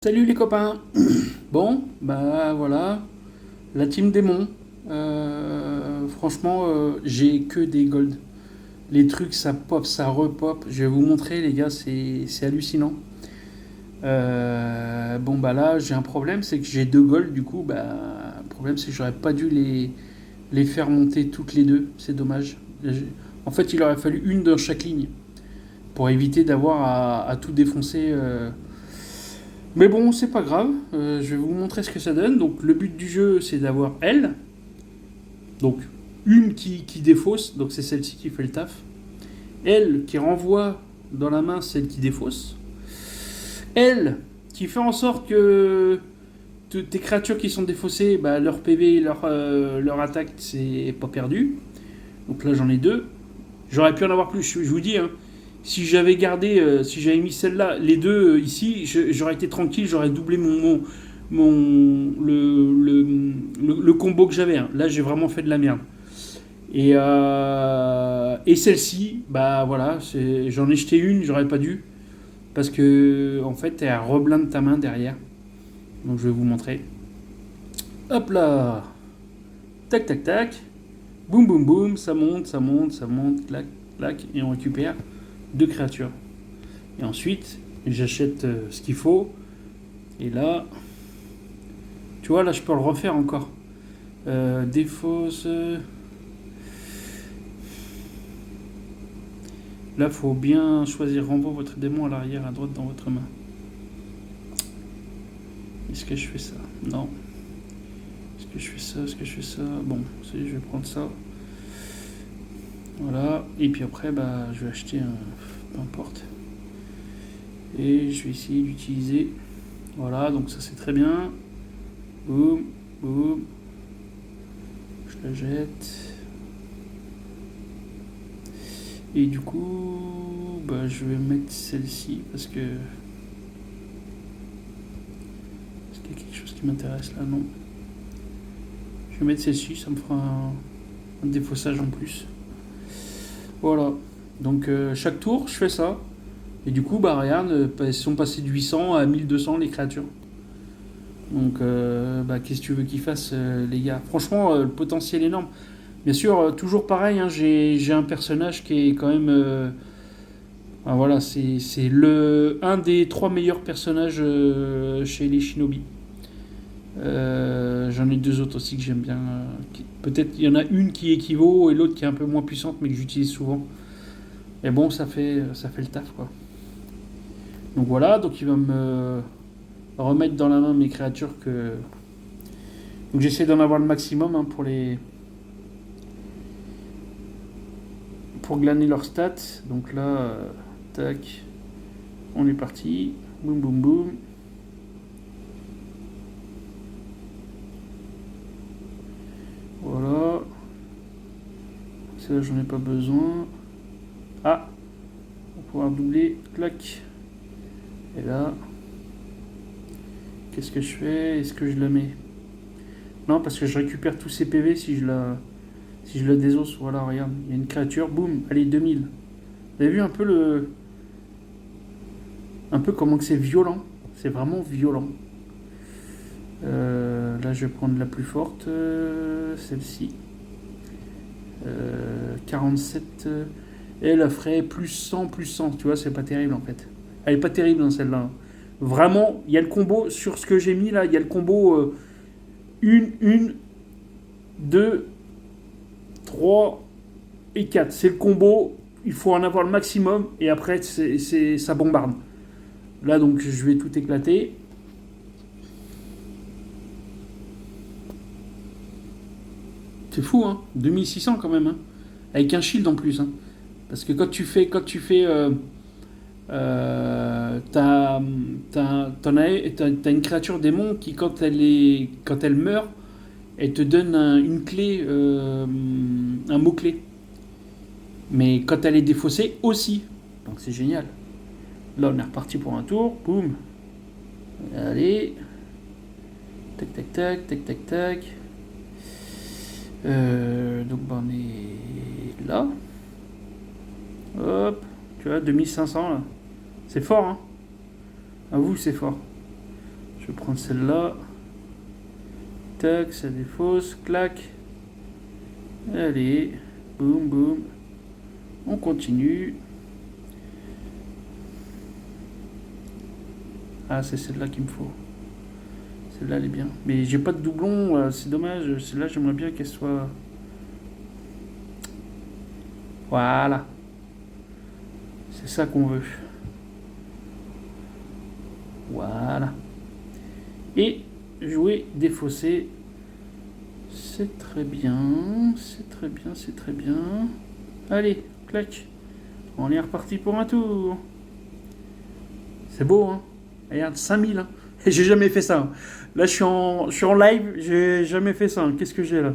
Salut les copains. Bon, bah voilà, la team démon. Franchement, j'ai que des golds. Les trucs, ça pop, ça repop. Je vais vous montrer, les gars, c'est hallucinant. Bon, bah là, j'ai un problème, c'est que j'ai deux golds, du coup, bah, le problème, c'est que j'aurais pas dû les faire monter toutes les deux. C'est dommage. En fait, il aurait fallu une dans chaque ligne pour éviter d'avoir à tout défoncer. Mais bon, c'est pas grave. Je vais vous montrer ce que ça donne. Donc, le but du jeu, c'est d'avoir elle. Donc, une qui défausse. Donc, c'est celle-ci qui fait le taf. Elle qui renvoie dans la main celle qui défausse. Elle qui fait en sorte que tes créatures qui sont défaussées, bah, leur PV, leur attaque, c'est pas perdu. Donc là, j'en ai deux. J'aurais pu en avoir plus, je vous dis. Hein. Si j'avais gardé, si j'avais mis celle-là, les deux ici, j'aurais été tranquille, j'aurais doublé le combo que j'avais. Hein. Là, j'ai vraiment fait de la merde. Et celle-ci, bah voilà, j'en ai jeté une, j'aurais pas dû. Parce que, en fait, elle reblinde ta main derrière. Donc, je vais vous montrer. Hop là. Tac, tac, tac. Boum, boum, boum. Ça monte, ça monte, ça monte. Clac, clac. Et on récupère deux créatures. Et ensuite, j'achète ce qu'il faut. Et là, tu vois, là, je peux le refaire encore. Défausse. Là, faut bien choisir renvoie votre démon à l'arrière, à droite dans votre main. Est-ce que je fais ça? Non. Est-ce que je fais ça? Est-ce que je fais ça? Bon, je vais prendre ça. Voilà. Et puis après, bah, je vais acheter un. Peu importe. Et je vais essayer d'utiliser. Voilà, donc ça c'est très bien. Boum, boum. Je la jette. Et du coup, bah, je vais mettre celle-ci parce que. Est-ce qu'il y a quelque chose qui m'intéresse là? Non. Je vais mettre celle-ci, ça me fera un défaussage en plus. Voilà. Donc chaque tour, je fais ça. Et du coup, bah regarde, ils sont passés de 800 à 1200 les créatures. Donc, bah, qu'est-ce que tu veux qu'ils fassent, les gars? Franchement, le potentiel est énorme. Bien sûr, toujours pareil, hein, j'ai un personnage qui est quand même. Voilà, c'est un des trois meilleurs personnages chez les Shinobi. J'en ai deux autres aussi que j'aime bien. Peut-être il y en a une qui équivaut et l'autre qui est un peu moins puissante mais que j'utilise souvent. Et bon, ça fait le taf quoi. Donc voilà, donc il va me remettre dans la main mes créatures que. Donc j'essaie d'en avoir le maximum hein, pour glaner leurs stats. Donc là, tac, on est parti. Boum boum boum. Voilà. Celle-là, j'en ai pas besoin. Ah, on va pouvoir doubler. Clac. Et là, qu'est-ce que je fais? Est-ce que je la mets? Non, parce que je récupère tous ces PV si je la désosse. Voilà, regarde, il y a une créature, boum, allez, 2000. Vous avez vu un peu comment que c'est violent? C'est vraiment violent. Là, je vais prendre la plus forte, celle-ci. 47. Elle ferait plus 100, plus 100. Tu vois, c'est pas terrible en fait. Elle est pas terrible dans celle-là. Vraiment, il y a le combo sur ce que j'ai mis là. Il y a le combo 1, 2, 3 et 4. C'est le combo. Il faut en avoir le maximum et après, ça bombarde. Là, donc, je vais tout éclater. C'est fou, hein. 2600 quand même, hein. Avec un shield en plus, hein. Parce que quand tu fais t'as une créature démon qui, quand elle meurt, elle te donne une clé, un mot-clé. Mais quand elle est défaussée aussi. Donc c'est génial. Là, on est reparti pour un tour. Boum. Allez. Tac, tac, tac, tac, tac, tac. Donc, bah, on est là. Hop. Tu vois, 2500 là. C'est fort, hein. À vous, c'est fort. Je vais prendre celle-là. Tac, ça défausse, clac. Allez, boum, boum. On continue. Ah, c'est celle-là qu'il me faut. Celle-là, elle est bien. Mais j'ai pas de doublon, c'est dommage. Celle-là, j'aimerais bien qu'elle soit... Voilà. C'est ça qu'on veut. Voilà. Et jouer défaussé. C'est très bien. C'est très bien, c'est très bien. Allez, clac. On est reparti pour un tour. C'est beau, hein. Regarde, 5000. Hein. Et j'ai jamais fait ça. Là, je suis en live. J'ai jamais fait ça. Qu'est-ce que j'ai là?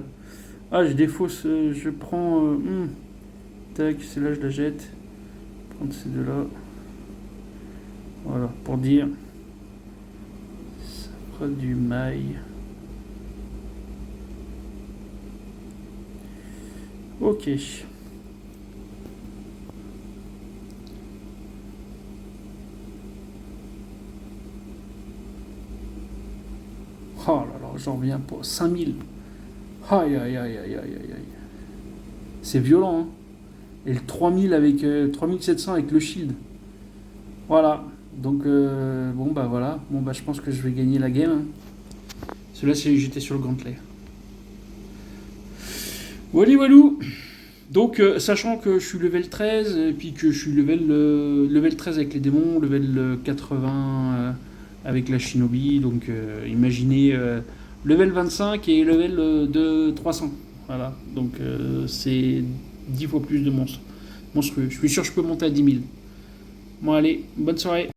Ah, je défausse. Je prends... tac, celle-là, je la jette. Prendre ces deux-là. Voilà, pour dire... Ça fera du mail. Ok. Oh là là, j'en reviens pas. 5000. Aïe aïe aïe aïe aïe aïe aïe. C'est violent, hein. Et le 3000 avec 3700 avec le shield. Voilà. Donc bon bah voilà. Bon bah je pense que je vais gagner la game. Hein. Celui-là j'étais sur le gantelet. Voilà walou. Donc sachant que je suis level 13 et puis que je suis level 13 avec les démons, level 80 avec la shinobi, donc imaginez level 25 et level de 300. Voilà, donc c'est 10 fois plus de monstres. Monstrueux. Je suis sûr que je peux monter à 10 000. Bon allez, bonne soirée.